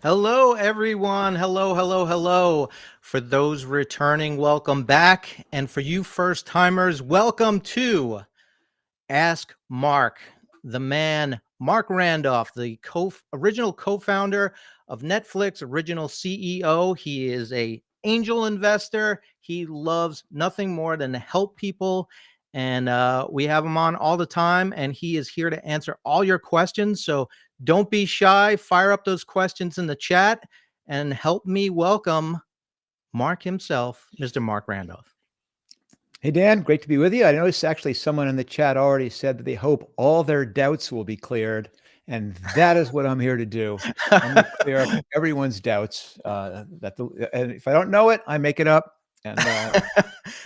Hello, everyone. Hello, hello, hello. For those returning, welcome back. And for you first timers, welcome to Ask Mark, the man, Mark Randolph, the original co-founder of Netflix, original CEO. He is a angel investor. He loves nothing more than to help people. And we have him on all the time, and he is here to answer all your questions. So don't be shy. Fire up those questions in the chat and help me welcome Mark himself, Mr. Mark Randolph. Hey, Dan, great to be with you. I noticed actually someone in the chat already said that they hope all their doubts will be cleared. And that is what I'm here to do. I'm going to clear up everyone's doubts. And if I don't know it, I make it up. And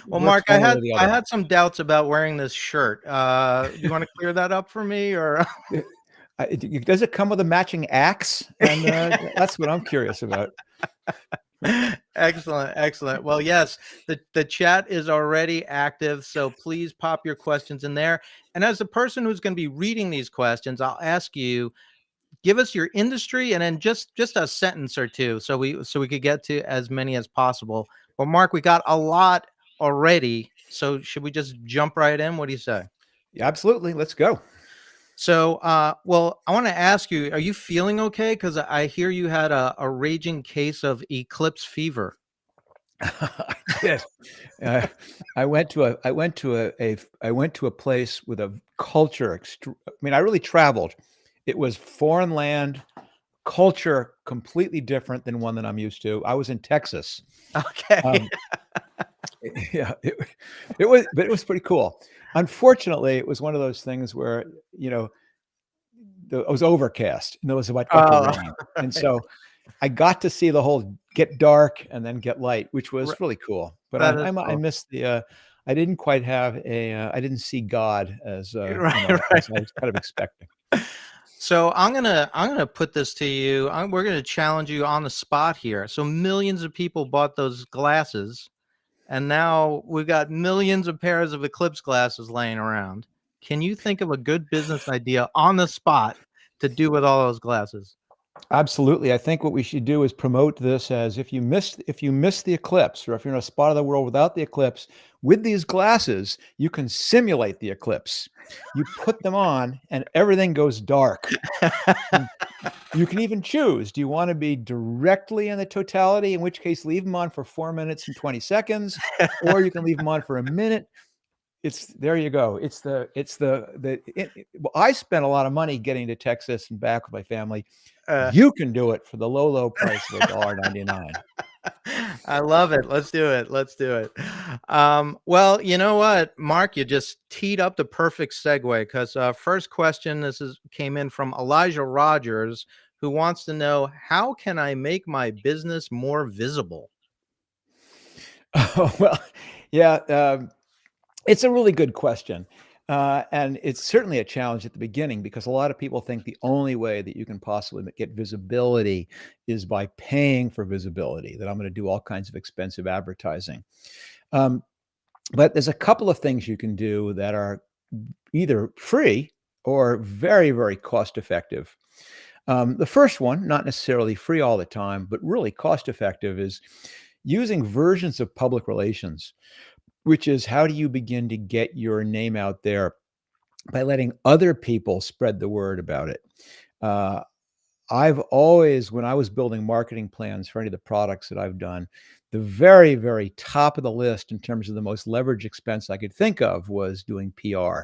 Well, works Mark, I one way had or the I other. had some doubts about wearing this shirt. Do you want to clear that up for me, or? Does it come with a matching axe? And that's what I'm curious about. Excellent, excellent. Well, yes, the chat is already active, so please pop your questions in there. And as the person who's going to be reading these questions, I'll ask you, give us your industry and then just a sentence or two, so we could get to as many as possible. But Mark, we got a lot already, so should we just jump right in? What do you say? Yeah, absolutely. Let's go. So, well, I want to ask you, are you feeling okay? Because I hear you had a raging case of eclipse fever. I did. Uh, I went to a place with a culture. I mean, I really traveled. It was foreign land, culture completely different than one that I'm used to. I was in Texas. Okay. Um, yeah, but it was pretty cool. Unfortunately, it was one of those things where you know it was overcast and it was about to Oh, rain, and right. so I got to see the whole get dark and then get light, which R- was really cool. But That is I cool. missed the. I didn't quite have a. I didn't see God as Right, right. as I was kind of expecting. So I'm gonna put this to you. We're gonna challenge you on the spot here. So millions of people bought those glasses, and now we've got millions of pairs of eclipse glasses laying around. Can you think of a good business idea on the spot to do with all those glasses? Absolutely. I think what we should do is promote this as if you miss the eclipse, or if you're in a spot of the world without the eclipse, with these glasses, you can simulate the eclipse. You put them on and everything goes dark. And you can even choose. Do you want to be directly in the totality, in which case leave them on for 4 minutes and 20 seconds, or you can leave them on for a minute. It's there you go. Well, I spent a lot of money getting to Texas and back with my family. Uh, You can do it for the low price of $1.99. I love it. Let's do it. Let's do it. Well, you know what, Mark, you just teed up the perfect segue because first question this is came in from Elijah Rogers, who wants to know how can I make my business more visible? Oh, well, yeah, it's a really good question. And it's certainly a challenge at the beginning because a lot of people think the only way that you can possibly get visibility is by paying for visibility, that I'm going to do all kinds of expensive advertising. Um, but there's a couple of things you can do that are either free or very, very cost effective. The first one, not necessarily free all the time, but really cost effective, is using versions of public relations, which is how do you begin to get your name out there by letting other people spread the word about it. Uh, I've always, when I was building marketing plans for any of the products that I've done, the very, very top of the list in terms of the most leverage expense I could think of was doing PR.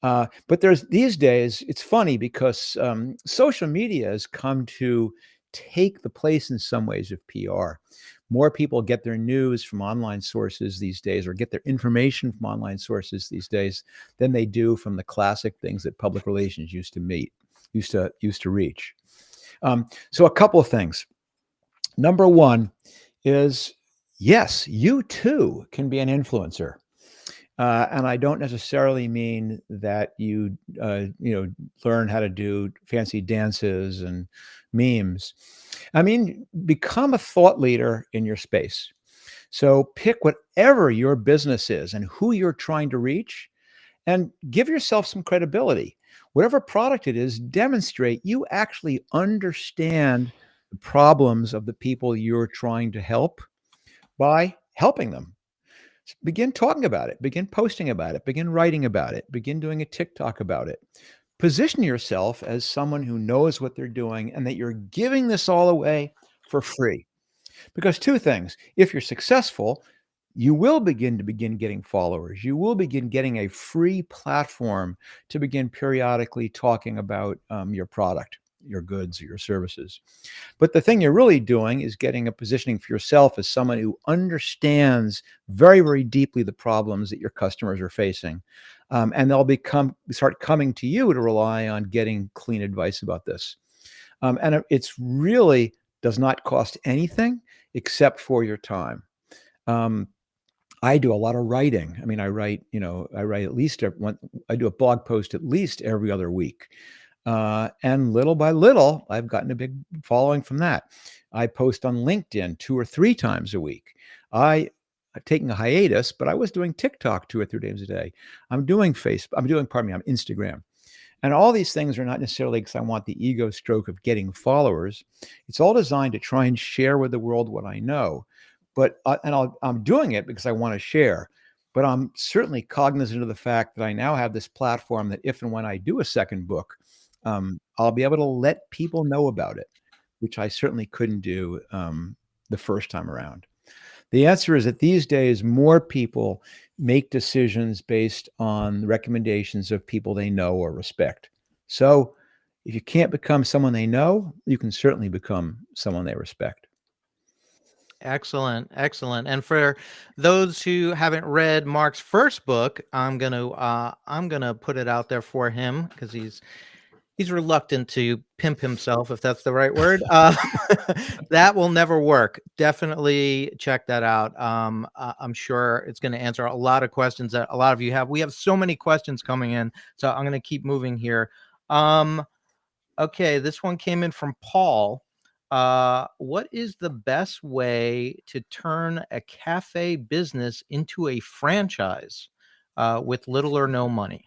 But there's these days, it's funny because social media has come to take the place in some ways of PR. More people get their news from online sources these days, or get their information from online sources these days, than they do from the classic things that public relations used to reach. So a couple of things. Number one is yes, you too can be an influencer. And I don't necessarily mean that learn how to do fancy dances and memes. I mean, become a thought leader in your space. So pick whatever your business is and who you're trying to reach, and give yourself some credibility. Whatever product it is, demonstrate you actually understand the problems of the people you're trying to help by helping them. Begin talking about it, begin posting about it, begin writing about it, begin doing a TikTok about it. Position yourself as someone who knows what they're doing and that you're giving this all away for free. Because two things, if you're successful, you will begin getting followers. You will begin getting a free platform to begin periodically talking about your product, your goods, or your services. But the thing you're really doing is getting a positioning for yourself as someone who understands very, very deeply the problems that your customers are facing. And they'll start coming to you to rely on getting clean advice about this. And it's really does not cost anything except for your time. Um, I do a lot of writing. I mean, I write at least I do a blog post at least every other week. And little by little, I've gotten a big following from that. I post on LinkedIn 2 or 3 times a week. I'm taking a hiatus, but I was doing TikTok 2 or 3 times a day. I'm doing Instagram. And all these things are not necessarily because I want the ego stroke of getting followers. It's all designed to try and share with the world what I know. But I'm doing it because I want to share. But I'm certainly cognizant of the fact that I now have this platform that if and when I do a second book, I'll be able to let people know about it, which I certainly couldn't do the first time around. The answer is that these days, more people make decisions based on the recommendations of people they know or respect. So if you can't become someone they know, you can certainly become someone they respect. Excellent, excellent. And for those who haven't read Mark's first book, I'm gonna put it out there for him because he's reluctant to pimp himself, if that's the right word. That will never work. Definitely check that out. I'm sure it's going to answer a lot of questions that a lot of you have. We have so many questions coming in, so I'm going to keep moving here. Okay, this one came in from Paul. What is the best way to turn a cafe business into a franchise with little or no money?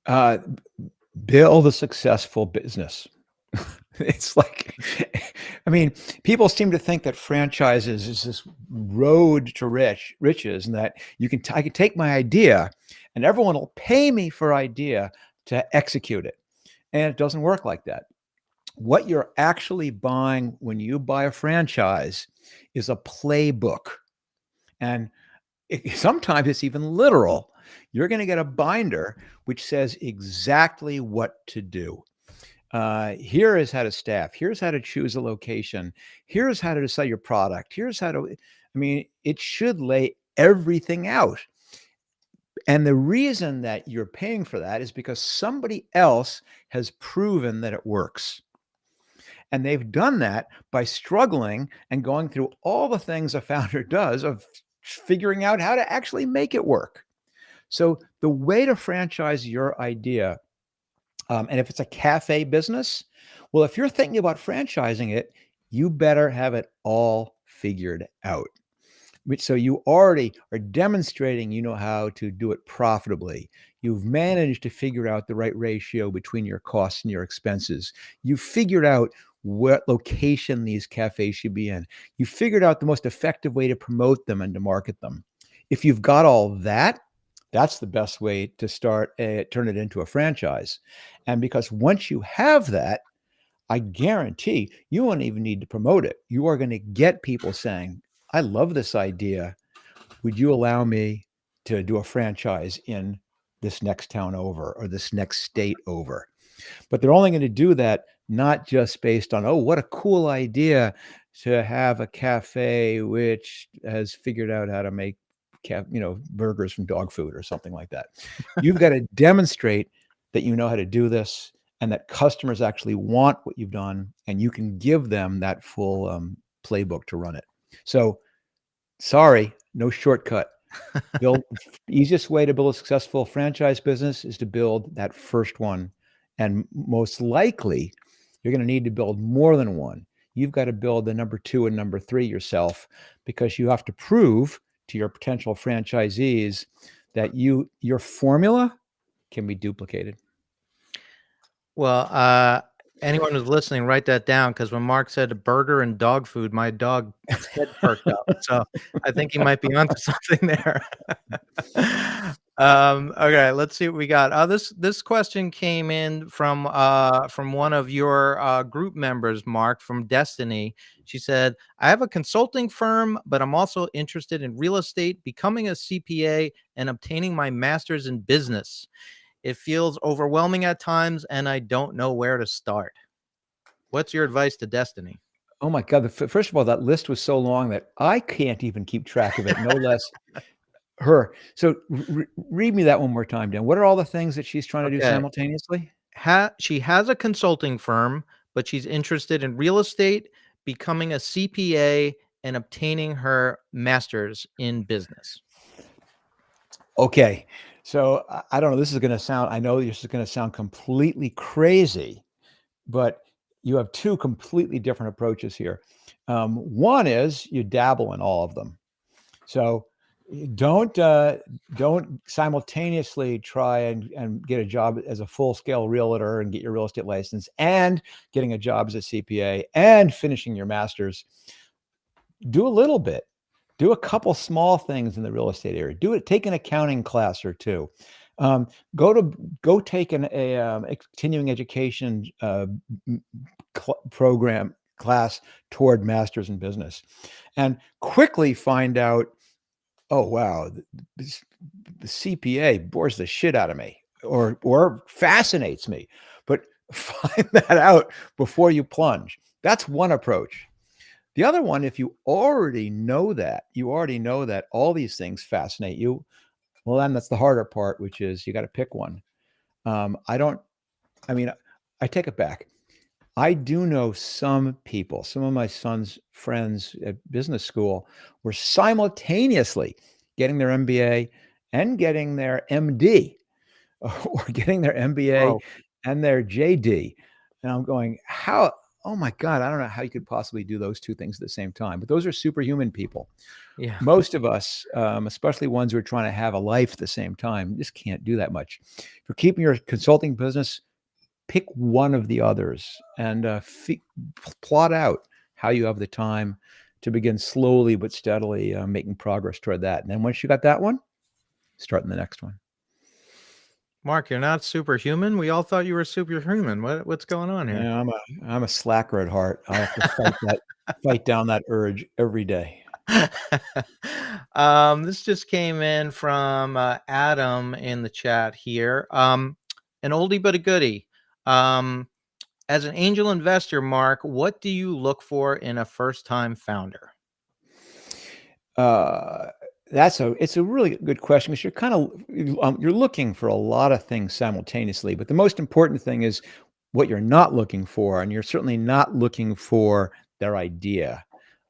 Uh, Build a successful business. It's like, I mean, people seem to think that franchises is this road to riches, and that I can take my idea, and everyone will pay me for idea to execute it, and it doesn't work like that. What you're actually buying when you buy a franchise is a playbook, and sometimes it's even literal. You're going to get a binder which says exactly what to do. Here is how to staff. Here's how to choose a location. Here's how to sell your product. Here's how to, I mean, it should lay everything out. And the reason that you're paying for that is because somebody else has proven that it works. And they've done that by struggling and going through all the things a founder does of figuring out how to actually make it work. So the way to franchise your idea, and if it's a cafe business, well, if you're thinking about franchising it, you better have it all figured out. So you already are demonstrating you know how to do it profitably. You've managed to figure out the right ratio between your costs and your expenses. You've figured out what location these cafes should be in. You figured out the most effective way to promote them and to market them. If you've got all that, that's the best way to turn it into a franchise. And because once you have that, I guarantee you won't even need to promote it. You are going to get people saying, I love this idea. Would you allow me to do a franchise in this next town over or this next state over? But they're only going to do that not just based on, oh, what a cool idea to have a cafe which has figured out how to make burgers from dog food or something like that. You've got to demonstrate that you know how to do this and that customers actually want what you've done, and you can give them that full playbook to run it. So, sorry, no shortcut. The easiest way to build a successful franchise business is to build that first one. And most likely, you're going to need to build more than one. You've got to build the number 2 and number 3 yourself, because you have to prove to your potential franchisees that your formula can be duplicated. Well, Anyone who's listening, write that down, because when Mark said burger and dog food, my dog's head perked up. So I think he might be onto something there. Okay, let's see what we got. This question came in from one of your group members, Mark, from Destiny. She said, "I have a consulting firm, but I'm also interested in real estate, becoming a CPA, and obtaining my master's in business. It feels overwhelming at times, and I don't know where to start." What's your advice to Destiny? Oh my God. First of all, that list was so long that I can't even keep track of it, no less her. So read me that one more time, Dan. What are all the things that she's trying to do Okay. simultaneously? She has a consulting firm, but she's interested in real estate, becoming a CPA, and obtaining her master's in business. Okay. So I don't know. I know this is going to sound completely crazy, but you have two completely different approaches here. One is you dabble in all of them. So don't simultaneously try and get a job as a full-scale realtor and get your real estate license and getting a job as a CPA and finishing your master's. Do a little bit. Do a couple small things in the real estate area. Take an accounting class or two. Go take a continuing education program class toward master's in business, and quickly find out, oh wow, the CPA bores the shit out of me, or fascinates me. But find that out before you plunge. That's one approach. The other one, if you already know that all these things fascinate you, well, then that's the harder part, which is you got to pick one. I don't, I mean, I take it back. I do know some people, some of my son's friends at business school were simultaneously getting their MBA and getting their MD, or getting their MBA Whoa. and their JD. And I'm going, how? Oh my God, I don't know how you could possibly do those two things at the same time. But those are superhuman people. Yeah. Most of us, especially ones who are trying to have a life at the same time, just can't do that much. If you're keeping your consulting business, pick one of the others and plot out how you have the time to begin slowly but steadily making progress toward that. And then once you got that one, start in the next one. Mark, you're not superhuman. We all thought you were superhuman. What's going on here? Yeah, I'm a slacker at heart. I have to fight down that urge every day. This just came in from Adam in the chat here. An oldie but a goodie. As an angel investor, Mark, what do you look for in a first-time founder? Uh, it's a really good question, because you're looking for a lot of things simultaneously, but the most important thing is what you're not looking for, and you're certainly not looking for their idea.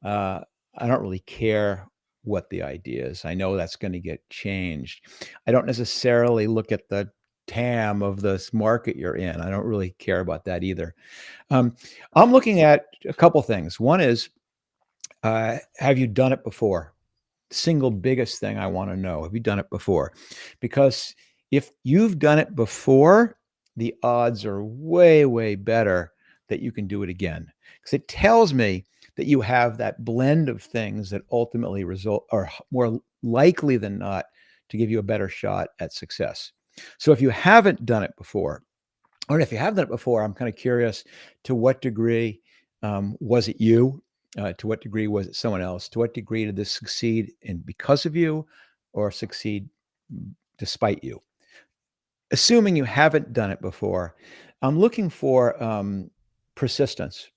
I don't really care what the idea is. I know that's going to get changed. I don't necessarily look at the TAM of this market you're in. I don't really care about that either. I'm looking at a couple things. One is, have you done it before? Single biggest thing I want to know. Have you done it before? Because if you've done it before, the odds are way, way better that you can do it again. Because it tells me that you have that blend of things that ultimately are more likely than not to give you a better shot at success. So if you haven't done it before, or if you have done it before, I'm kind of curious, to what degree was it you? To what degree was it someone else? To what degree did this succeed because of you, or succeed despite you? Assuming you haven't done it before, I'm looking for persistence,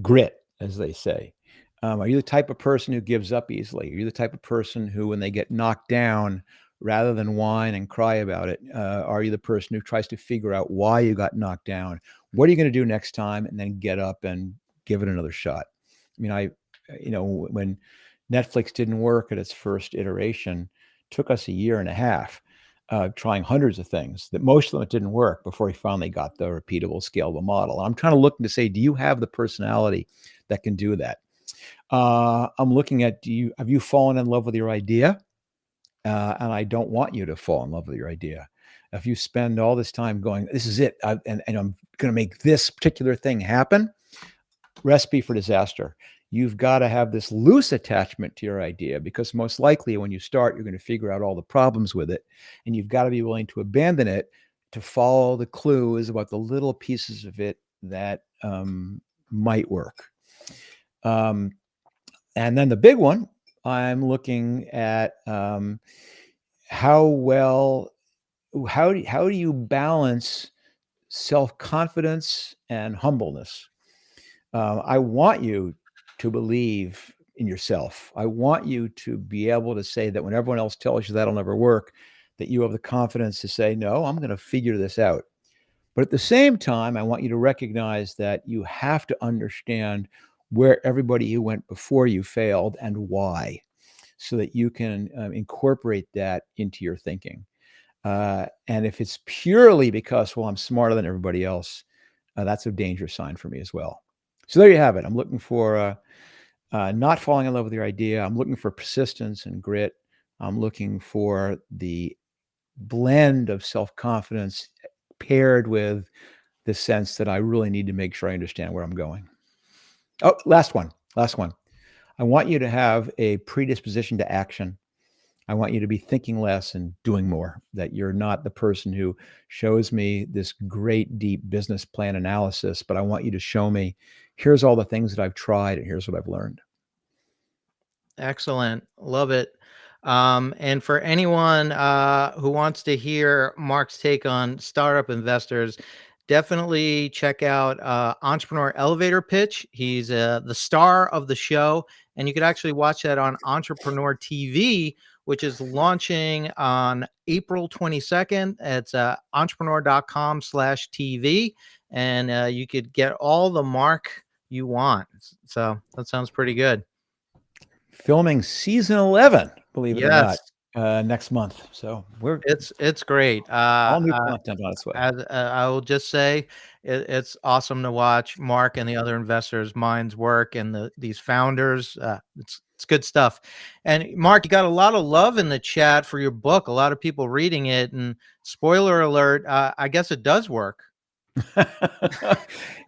grit, as they say. Are you the type of person who gives up easily? Are you the type of person who, when they get knocked down, rather than whine and cry about it, are you the person who tries to figure out why you got knocked down? What are you going to do next time? And then get up and give it another shot. I mean, when Netflix didn't work at its first iteration, it took us a year and a half trying hundreds of things, that most of them it didn't work before we finally got the repeatable, scalable model. I'm trying to look to say, do you have the personality that can do that? I'm looking at, have you fallen in love with your idea? and I don't want you to fall in love with your idea. If you spend all this time going, this is it, and I'm going to make this particular thing happen, recipe for disaster. You've got to have this loose attachment to your idea, because most likely when you start, you're going to figure out all the problems with it. And you've got to be willing to abandon it to follow the clues about the little pieces of it that might work. And then the big one, I'm looking at how do you balance self-confidence and humbleness? I want you to believe in yourself. I want you to be able to say that when everyone else tells you that'll never work, that you have the confidence to say, no, I'm going to figure this out. But at the same time, I want you to recognize that you have to understand where everybody who went before you failed and why, so that you can incorporate that into your thinking. And if it's purely because, well, I'm smarter than everybody else, that's a dangerous sign for me as well. So there you have it. I'm looking for not falling in love with your idea. I'm looking for persistence and grit. I'm looking for the blend of self-confidence paired with the sense that I really need to make sure I understand where I'm going. Oh, last one. I want you to have a predisposition to action. I want you to be thinking less and doing more, that you're not the person who shows me this great, deep business plan analysis, but I want you to show me, here's all the things that I've tried and here's what I've learned. Excellent. Love it. And for anyone who wants to hear Mark's take on startup investors, definitely check out Entrepreneur Elevator Pitch. He's the star of the show, and you could actually watch that on Entrepreneur TV, which is launching on April 22nd. It's entrepreneur.com/TV, and you could get all the Mark you want. So that sounds pretty good. Filming season 11, believe it or not, Yes, next month. So we're it's great. all new content on its way. As I will just say, it's awesome to watch Mark and the other investors' minds work, and these founders. It's good stuff. And Mark, you got a lot of love in the chat for your book. A lot of people reading it. And spoiler alert, I guess it does work.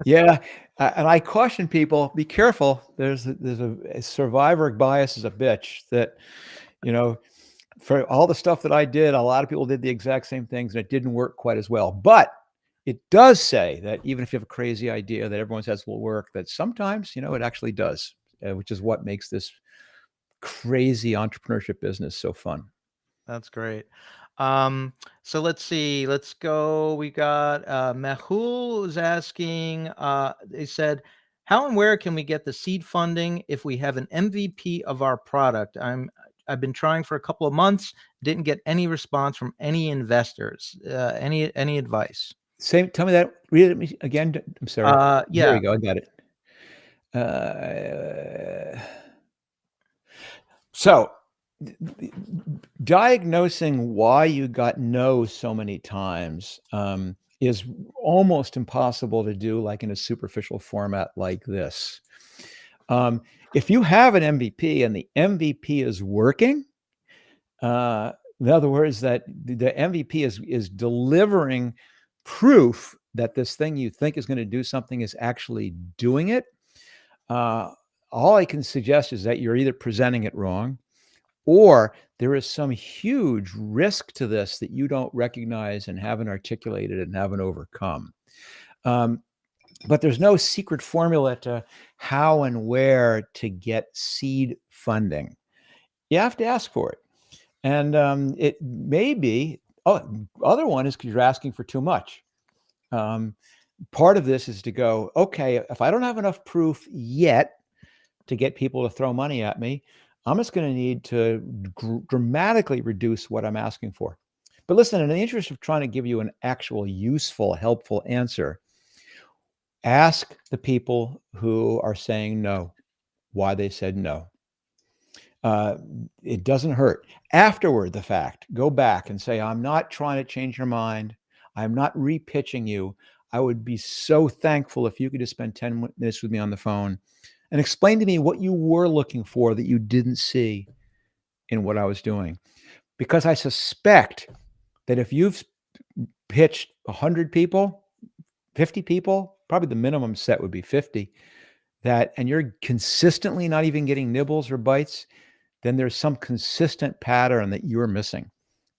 Yeah, and I caution people: be careful. There's a survivor bias is a bitch. That, you know, for all the stuff that I did, a lot of people did the exact same things, and it didn't work quite as well. But it does say that even if you have a crazy idea that everyone says will work, that sometimes, it actually does, which is what makes this crazy entrepreneurship business so fun. That's great. So let's see. Let's go. We got Mehul is asking, they said, how and where can we get the seed funding if we have an MVP of our product? I've been trying for a couple of months, didn't get any response from any investors. Any advice? Same. Tell me that. Read it again. I'm sorry. There Yeah. you go. I got it. So diagnosing why you got no so many times is almost impossible to do like in a superficial format like this. If you have an MVP and the MVP is working, in other words, that the MVP is delivering proof that this thing you think is going to do something is actually doing it, all I can suggest is that you're either presenting it wrong, or there is some huge risk to this that you don't recognize and haven't articulated and haven't overcome. But there's no secret formula to how and where to get seed funding. You have to ask for it. And it may be, other one is because you're asking for too much. Part of this is to go, okay, if I don't have enough proof yet to get people to throw money at me, I'm just going to need to dramatically reduce what I'm asking for. But listen, in the interest of trying to give you an actual useful, helpful answer, ask the people who are saying no why they said no. It doesn't hurt. Afterward, the fact, go back and say, I'm not trying to change your mind. I'm not repitching you. I would be so thankful if you could just spend 10 minutes with me on the phone and explain to me what you were looking for that you didn't see in what I was doing. because I suspect that if you've pitched 100 people, 50 people, probably the minimum set would be 50, and you're consistently not even getting nibbles or bites, then there's some consistent pattern that you're missing.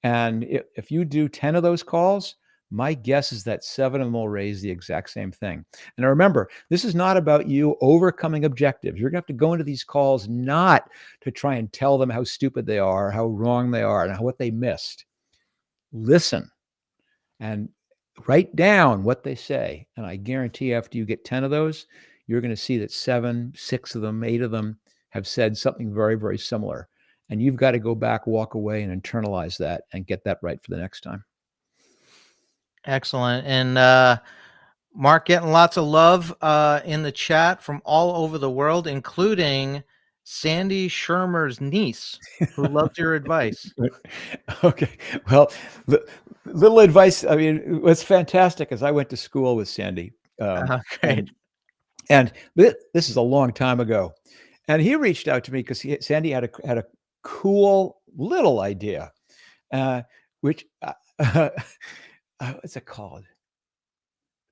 And if you do 10 of those calls, my guess is that 7 of them will raise the exact same thing. And remember, this is not about you overcoming objectives. You're going to have to go into these calls not to try and tell them how stupid they are, how wrong they are, and what they missed. Listen and write down what they say. And I guarantee after you get 10 of those, you're going to see that 7, 6 of them, 8 of them have said something very, very similar. And you've got to go back, walk away, and internalize that and get that right for the next time. Excellent. And Mark, getting lots of love in the chat from all over the world, including Sandy Shermer's niece, who loves your advice. Okay. Well, little advice. I mean, what's fantastic is I went to school with Sandy. Great. And this is a long time ago. And he reached out to me because Sandy had a cool little idea, which what's it called?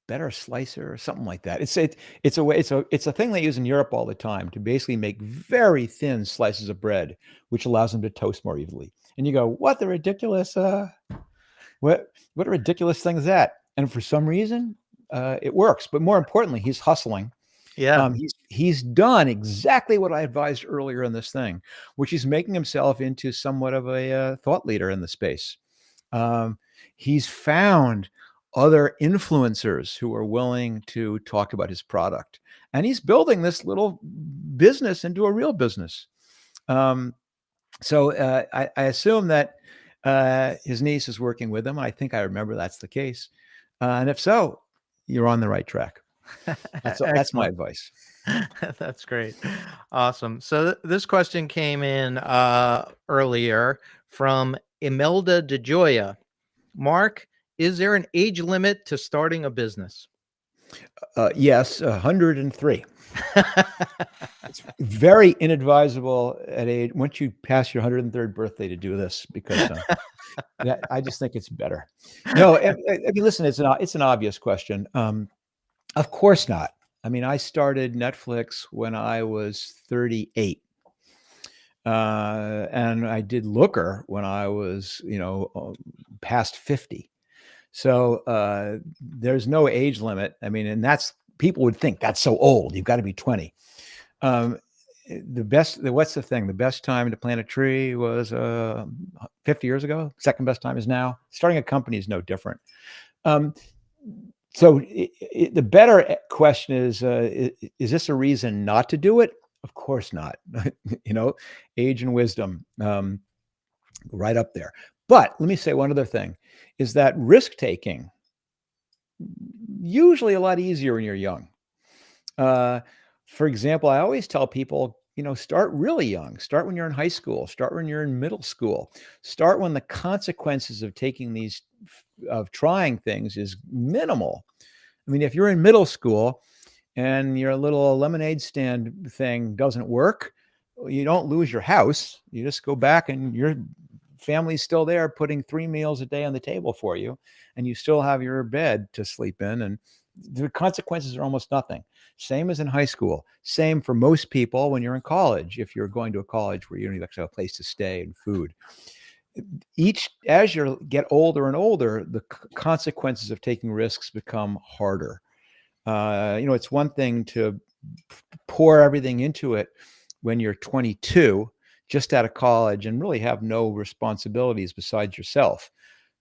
Better slicer or something like that. It's a thing they use in Europe all the time to basically make very thin slices of bread, which allows them to toast more evenly. And you go, what the ridiculous what a ridiculous thing is that? And for some reason, it works. But more importantly, he's hustling. Yeah. He's done exactly what I advised earlier in this thing, which is making himself into somewhat of a thought leader in the space. He's found other influencers who are willing to talk about his product, and he's building this little business into a real business. So I assume that his niece is working with him. I think I remember that's the case. And if so, you're on the right track. That's my advice. That's great. Awesome. So this question came in earlier from Imelda DeJoya. Marc, is there an age limit to starting a business? Yes, 103. It's very inadvisable at age once you pass your 103rd birthday to do this because I just think it's better. No, I mean, listen, it's an obvious question. Of course not. I mean, I started Netflix when I was 38. And I did Looker when I was, past 50. So there's no age limit. I mean, and people would think that's so old. You've got to be 20. What's the thing? The best time to plant a tree was 50 years ago. Second best time is now. Starting a company is no different. So the better question is this a reason not to do it? Of course not. Age and wisdom, right up there. But let me say one other thing, is that risk-taking, usually a lot easier when you're young. For example, I always tell people, start really young. Start when you're in high school. Start when you're in middle school. Start when the consequences of trying things is minimal. I mean, if you're in middle school and your little lemonade stand thing doesn't work, you don't lose your house. You just go back and your family's still there putting 3 meals a day on the table for you, and you still have your bed to sleep in, and the consequences are almost nothing. Same as in high school. Same for most people when you're in college, if you're going to a college where you don't even actually have a place to stay and food. As you get older and older, the consequences of taking risks become harder. It's one thing to pour everything into it when you're 22, just out of college, and really have no responsibilities besides yourself.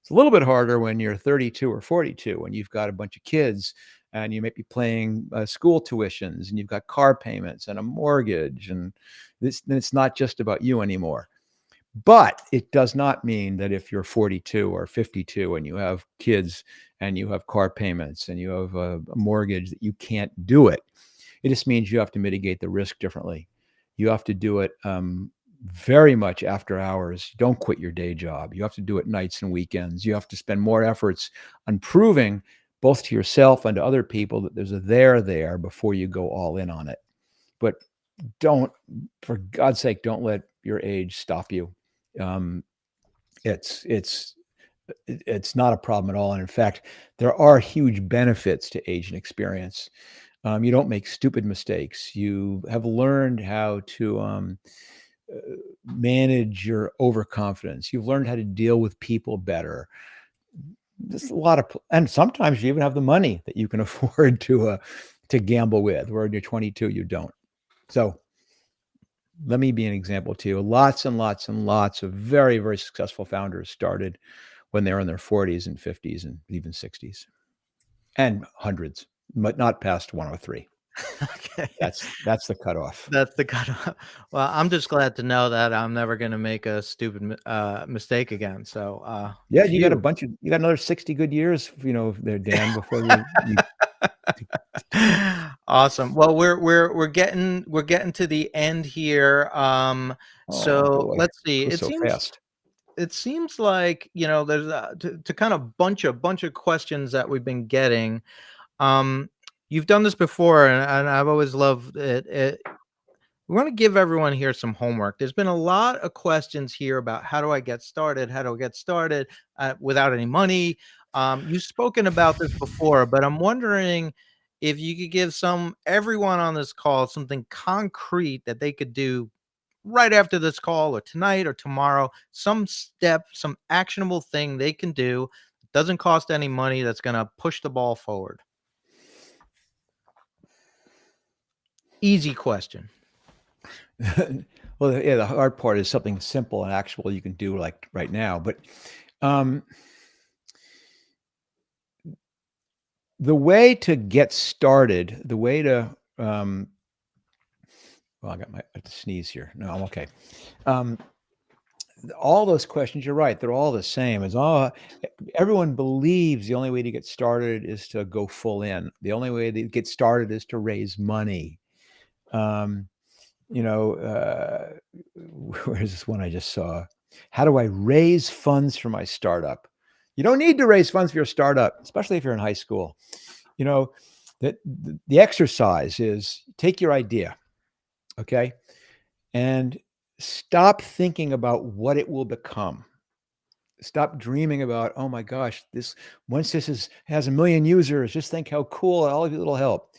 It's a little bit harder when you're 32 or 42, when you've got a bunch of kids and you may be paying school tuitions, and you've got car payments and a mortgage, and it's not just about you anymore. But it does not mean that if you're 42 or 52 and you have kids and you have car payments and you have a mortgage that you can't do it. It just means you have to mitigate the risk differently. You have to do it very much after hours. Don't quit your day job. You have to do it nights and weekends. You have to spend more efforts on proving both to yourself and to other people that there's a there before you go all in on it. But for God's sake, don't let your age stop you. It's it's not a problem at all. And in fact, there are huge benefits to age and experience. You don't make stupid mistakes. You have learned how to uh, manage your overconfidence. You've learned how to deal with people better. There's a lot of, and sometimes you even have the money that you can afford to gamble with. Where when you're 22, you don't. So let me be an example too. Lots and lots and lots of very, very successful founders started when they were in their 40s and 50s and even 60s and hundreds, but not past 103. Okay. That's the cutoff. That's the cutoff. Well, I'm just glad to know that I'm never gonna make a stupid mistake again. So, Yeah, phew. you got another 60 good years, there, Dan, before you Awesome. Well, we're getting to the end here. oh So boy, let's see. goes so fast. It seems like, there's to kind of bunch of questions that we've been getting. Um, you've done this before, and I've always loved it. We want to give everyone here some homework. There's been a lot of questions here about how do I get started? How do I get started without any money? You've spoken about this before, but I'm wondering if you could give everyone on this call something concrete that they could do right after this call or tonight or tomorrow, some step, some actionable thing they can do. Doesn't cost any money that's going to push the ball forward. Easy question. Well, yeah, the hard part is something simple and actual you can do like right now. But um, the way to get started, the way to well, I have to sneeze here. No, I'm okay. Um, all those questions, you're right. They're all the same. Everyone believes the only way to get started is to go full in. The only way to get started is to raise money. Um, where's this one I just saw? How do I raise funds for my startup? You don't need to raise funds for your startup, especially if you're in high school. You know, that the exercise is take your idea, okay, and stop thinking about what it will become. Stop dreaming about, oh my gosh, this once has a million users, just think how cool all of you it'll help.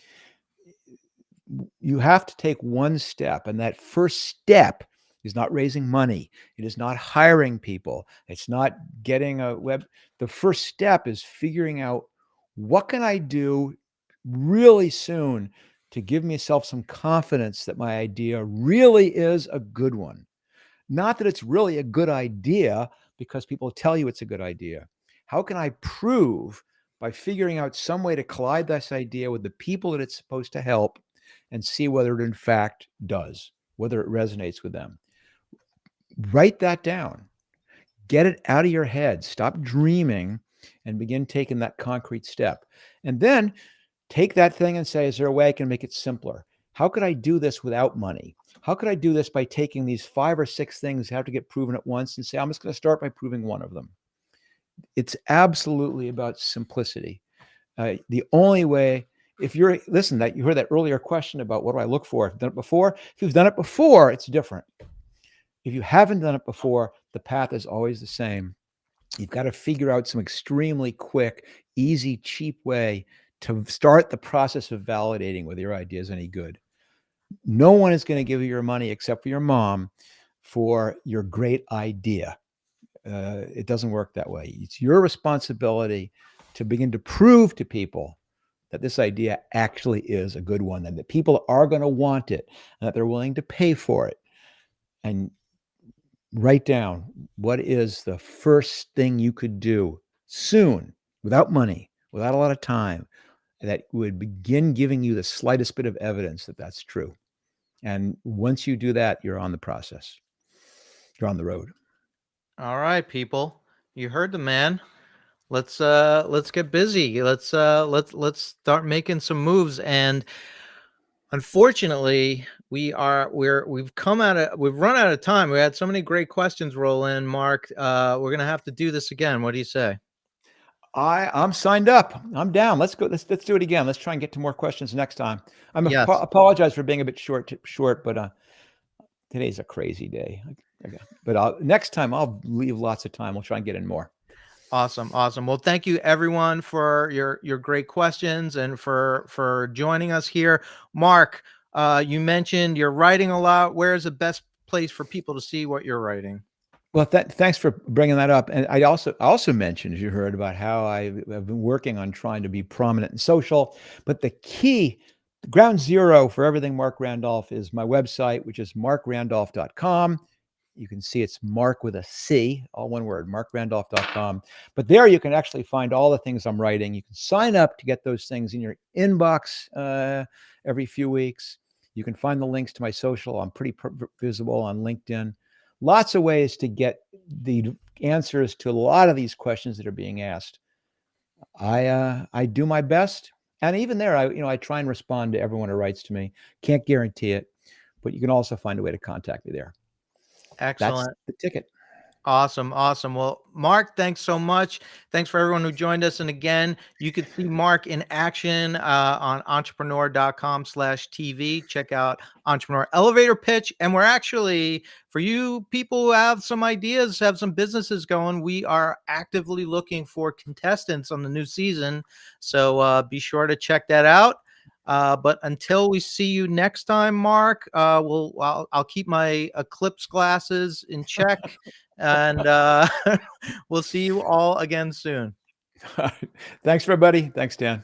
You have to take one step, and that first step is not raising money. It is not hiring people. It's not getting a web. The first step is figuring out what can I do really soon to give myself some confidence that my idea really is a good one. Not that it's really a good idea because people tell you it's a good idea. How can I prove by figuring out some way to collide this idea with the people that it's supposed to help and see whether it in fact does, whether it resonates with them? Write that down. Get it out of your head. Stop dreaming and begin taking that concrete step. And then take that thing and say, is there a way I can make it simpler? How could I do this without money? How could I do this by taking these 5 or 6 things that have to get proven at once and say, I'm just going to start by proving one of them? It's absolutely about simplicity. The only way, if you're, listen, that you heard that earlier question about what do I look for? If you've done it before, if you've done it before, it's different. If you haven't done it before, the path is always the same. You've got to figure out some extremely quick, easy, cheap way to start the process of validating whether your idea is any good. No one is going to give you your money except for your mom for your great idea. It doesn't work that way. It's your responsibility to begin to prove to people that this idea actually is a good one and that people are going to want it and that they're willing to pay for it. And write down what is the first thing you could do soon, without money, without a lot of time, that would begin giving you the slightest bit of evidence that that's true. And once you do that, you're on the process. You're on the road. All right, people. You heard the man. Let's get busy. Let's start making some moves. And unfortunately, we've run out of time. We had so many great questions roll in, Mark. We're gonna have to do this again. What do you say? I'm signed up. I'm down. Let's go. Let's do it again. Let's try and get to more questions next time. Yes. Apologize for being a bit short, but today's a crazy day. Okay. But next time I'll leave lots of time. We'll try and get in more. Awesome, awesome. Well, thank you everyone for your great questions and for joining us here. Marc, you mentioned you're writing a lot. Where's the best place for people to see what you're writing? Well, thanks for bringing that up. And I also mentioned, as you heard, about how I've been working on trying to be prominent and social. But the key, the ground zero for everything Mark Randolph is my website, which is markrandolph.com. You can see it's Mark with a C, all one word, markrandolph.com. But there you can actually find all the things I'm writing. You can sign up to get those things in your inbox every few weeks. You can find the links to my social. I'm pretty visible on LinkedIn. Lots of ways to get the answers to a lot of these questions that are being asked. I do my best, and even there, I try and respond to everyone who writes to me. Can't guarantee it, but you can also find a way to contact me there. That's Excellent. the ticket. Awesome. Awesome. Well, Marc, thanks so much. Thanks for everyone who joined us. And again, you could see Marc in action on entrepreneur.com/TV. Check out Entrepreneur Elevator Pitch. And we're actually, for you people who have some ideas, have some businesses going, we are actively looking for contestants on the new season. So be sure to check that out. But until we see you next time, Marc, I'll keep my eclipse glasses in check, and we'll see you all again soon. Thanks, everybody. Thanks, Dan.